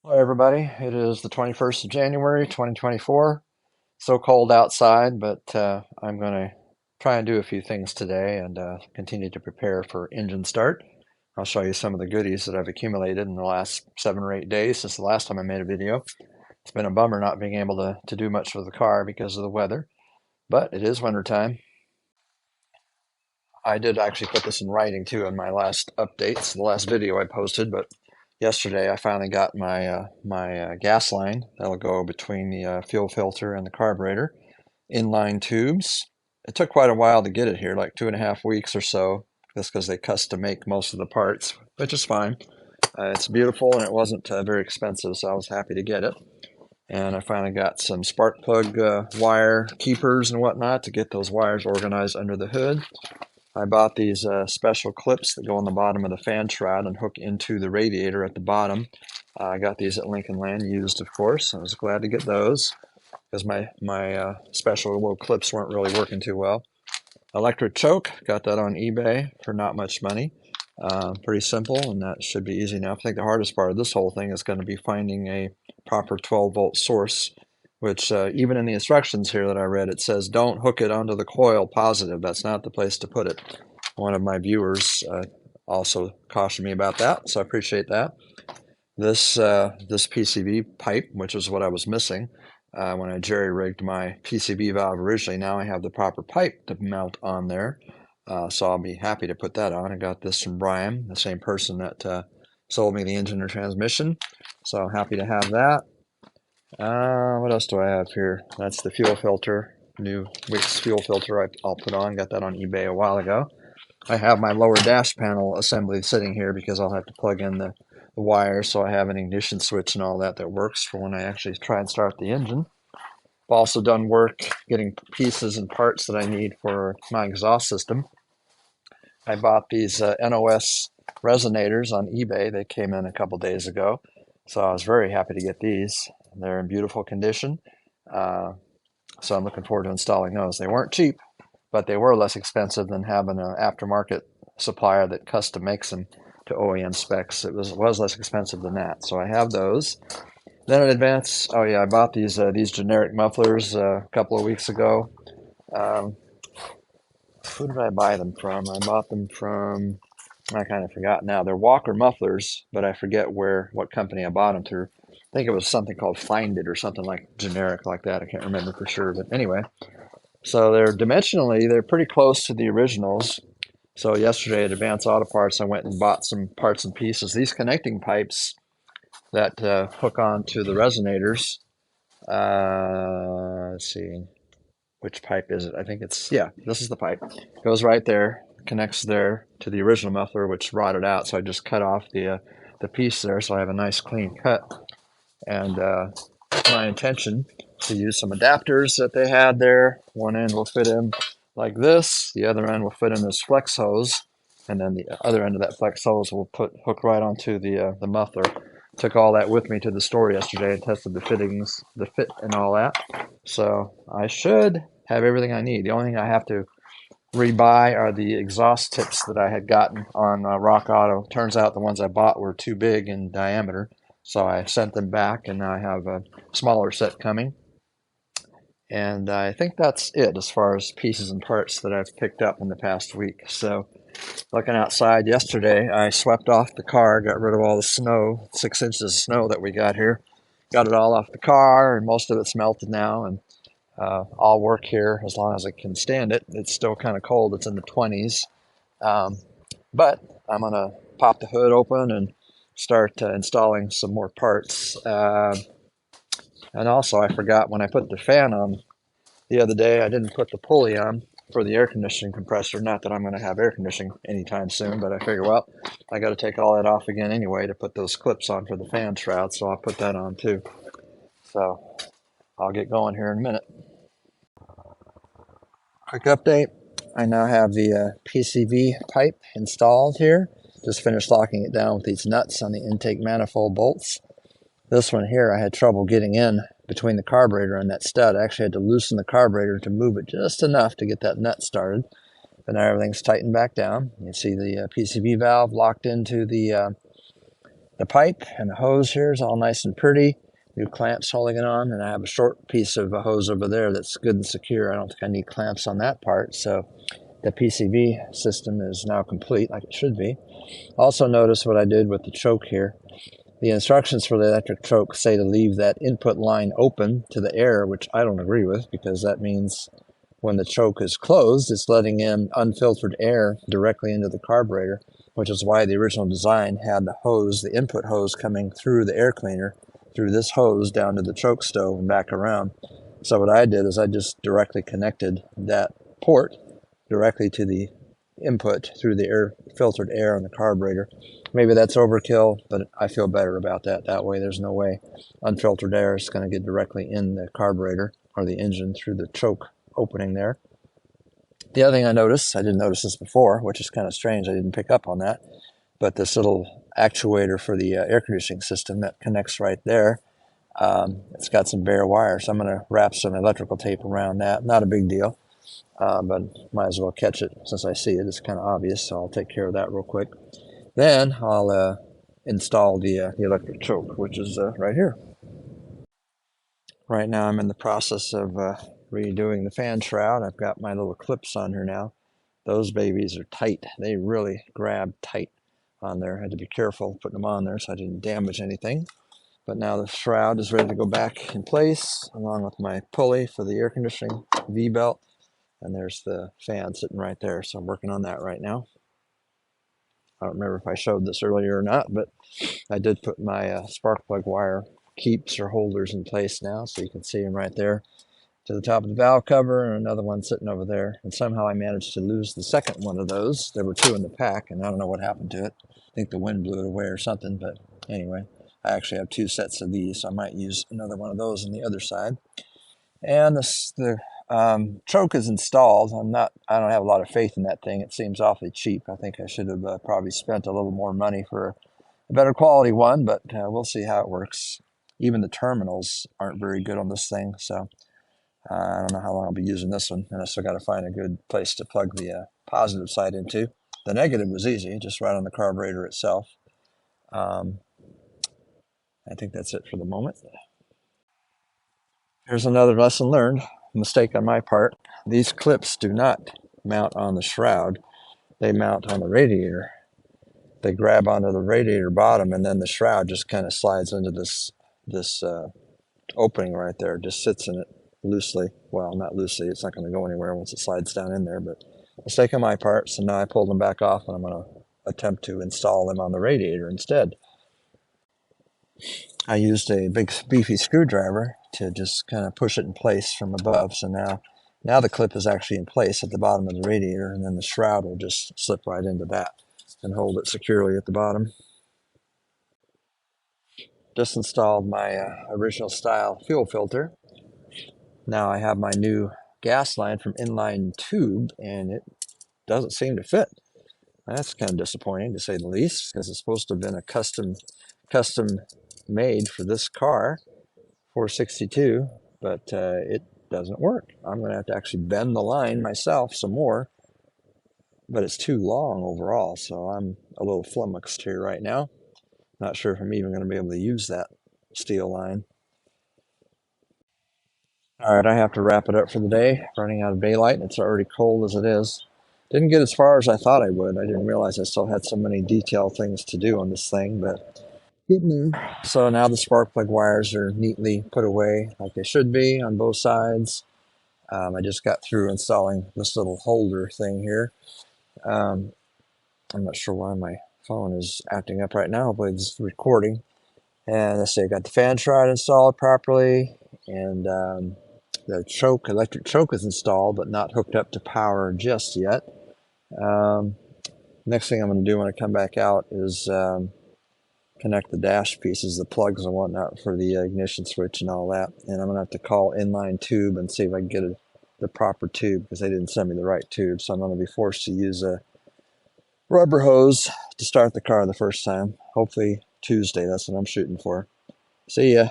Hello, everybody. It is the 21st of January, 2024. So cold outside, but I'm going to try and do a few things today and continue to prepare for engine start. I'll show you some of the goodies that I've accumulated in the last 7 or 8 days since the last time I made a video. It's been a bummer not being able to do much with the car because of the weather, but it is wintertime. I did actually put this in writing too in my last updates, the last video I posted, but yesterday I finally got my gas line that'll go between the fuel filter and the carburetor. Inline tubes. It took quite a while to get it here, like 2.5 weeks or so, just because they custom make most of the parts, which is fine. It's beautiful and it wasn't very expensive, so I was happy to get it. And I finally got some spark plug wire keepers and whatnot to get those wires organized under the hood. I bought these special clips that go on the bottom of the fan shroud and hook into the radiator at the bottom. I got these at Lincoln Land, used of course. I was glad to get those because my special little clips weren't really working too well. Electric choke, got that on eBay for not much money. Pretty simple, and that should be easy enough. I think the hardest part of this whole thing is going to be finding a proper 12-volt source, which even in the instructions here that I read, it says don't hook it onto the coil positive. That's not the place to put it. One of my viewers also cautioned me about that, so I appreciate that. This PCV pipe, which is what I was missing when I jerry-rigged my PCV valve originally. Now I have the proper pipe to mount on there, so I'll be happy to put that on. I got this from Brian, the same person that sold me the engine or transmission, so I'm happy to have that. What else do I have here? That's the fuel filter, new Wix fuel filter I'll put on. Got that on eBay a while ago. I have my lower dash panel assembly sitting here because I'll have to plug in the wires, so I have an ignition switch and all that works for when I actually try and start the engine. I've also done work getting pieces and parts that I need for my exhaust system. I bought these NOS resonators on eBay. They came in a couple days ago, so I was very happy to get these. They're in beautiful condition, so I'm looking forward to installing those. They weren't cheap, but they were less expensive than having an aftermarket supplier that custom makes them to OEM specs. It was less expensive than that, so I have those. Then in advance, oh yeah, I bought these generic mufflers a couple of weeks ago. Who did I buy them from? I bought them from, I kind of forgot now. They're Walker mufflers, but I forget what company I bought them through. I think it was something called Find It or something like generic like that. I can't remember for sure, but anyway. So they're dimensionally, they're pretty close to the originals. So yesterday at Advance Auto Parts, I went and bought some parts and pieces. These connecting pipes that hook on to the resonators. Let's see, which pipe is it? I think it's, yeah, this is the pipe. Goes right there, connects there to the original muffler, which rotted out. So I just cut off the piece there, so I have a nice clean cut. And my intention to use some adapters that they had there. One end will fit in like this. The other end will fit in this flex hose. And then the other end of that flex hose will hook right onto the muffler. Took all that with me to the store yesterday and tested the fittings, the fit and all that. So I should have everything I need. The only thing I have to rebuy are the exhaust tips that I had gotten on Rock Auto. Turns out the ones I bought were too big in diameter. So I sent them back, and now I have a smaller set coming. And I think that's it as far as pieces and parts that I've picked up in the past week. So looking outside yesterday, I swept off the car, got rid of all the snow, 6 inches of snow that we got here. Got it all off the car, and most of it's melted now. And I'll work here as long as I can stand it. It's still kind of cold. It's in the 20s. But I'm going to pop the hood open and start installing some more parts. And also, I forgot when I put the fan on the other day, I didn't put the pulley on for the air conditioning compressor. Not that I'm going to have air conditioning anytime soon, but I figure, well, I got to take all that off again anyway to put those clips on for the fan shroud, so I'll put that on too. So I'll get going here in a minute. Quick update. I now have the PCV pipe installed here. Just finished locking it down with these nuts on the intake manifold bolts. This one here, I had trouble getting in between the carburetor and that stud. I actually had to loosen the carburetor to move it just enough to get that nut started. But now everything's tightened back down. You can see the PCV valve locked into the The pipe and the hose here is all nice and pretty. New clamps holding it on, and I have a short piece of a hose over there that's good and secure. I don't think I need clamps on that part, so the PCV system is now complete like it should be. Also notice what I did with the choke here. The instructions for the electric choke say to leave that input line open to the air, which I don't agree with, because that means when the choke is closed, it's letting in unfiltered air directly into the carburetor, which is why the original design had the hose, the input hose, coming through the air cleaner, through this hose down to the choke stove and back around. So what I did is I just directly connected that port directly to the input through the air, filtered air on the carburetor. Maybe that's overkill, but I feel better about that. That way there's no way unfiltered air is going to get directly in the carburetor or the engine through the choke opening there. The other thing I noticed, I didn't notice this before, which is kind of strange, I didn't pick up on that, but this little actuator for the air conditioning system that connects right there, it's got some bare wire, so I'm going to wrap some electrical tape around that. Not a big deal, but might as well catch it since I see it. It's kind of obvious, so I'll take care of that real quick. Then I'll install the electric choke, which is right here. Right now I'm in the process of redoing the fan shroud. I've got my little clips on here now. Those babies are tight. They really grab tight on there. I had to be careful putting them on there so I didn't damage anything. But now the shroud is ready to go back in place, along with my pulley for the air conditioning V-belt. And there's the fan sitting right there. So I'm working on that right now. I don't remember if I showed this earlier or not, but I did put my spark plug wire keeps or holders in place now, so you can see them right there to the top of the valve cover, and another one sitting over there. And somehow I managed to lose the second one of those. There were two in the pack, and I don't know what happened to it. I think the wind blew it away or something, but anyway, I actually have two sets of these, so I might use another one of those on the other side. And the choke is installed. I don't have a lot of faith in that thing. It seems awfully cheap. I think I should have probably spent a little more money for a better quality one, but we'll see how it works. Even the terminals aren't very good on this thing, so I don't know how long I'll be using this one, and I still got to find a good place to plug the positive side into. The negative was easy, just right on the carburetor itself. I think that's it for the moment. Here's another lesson learned, mistake on my part. These clips do not mount on the shroud, they mount on the radiator. They grab onto the radiator bottom, and then the shroud just kind of slides into this opening right there, just sits in it loosely. Well, not loosely, it's not going to go anywhere once it slides down in there, but mistake on my part. So now I pulled them back off, and I'm going to attempt to install them on the radiator instead. I used a big beefy screwdriver to just kind of push it in place from above. So now the clip is actually in place at the bottom of the radiator, and then the shroud will just slip right into that and hold it securely at the bottom. Just installed my original style fuel filter. Now I have my new gas line from inline tube, and it doesn't seem to fit. That's kind of disappointing, to say the least, because it's supposed to have been a custom made for this car, 462, but it doesn't work. I'm going to have to actually bend the line myself some more, but it's too long overall, so I'm a little flummoxed here right now. Not sure if I'm even going to be able to use that steel line. All right, I have to wrap it up for the day. Running out of daylight, and it's already cold as it is. Didn't get as far as I thought I would. I didn't realize I still had so many detail things to do on this thing, but getting there. So now the spark plug wires are neatly put away like they should be on both sides. I just got through installing this little holder thing here. I'm not sure why my phone is acting up right now. Hopefully it's recording. And let's see, I got the fan shroud installed properly, and the electric choke is installed, but not hooked up to power just yet. Next thing I'm going to do when I come back out is connect the dash pieces, the plugs and whatnot for the ignition switch and all that. And I'm going to have to call inline tube and see if I can get the proper tube, because they didn't send me the right tube. So I'm going to be forced to use a rubber hose to start the car the first time. Hopefully Tuesday, that's what I'm shooting for. See ya.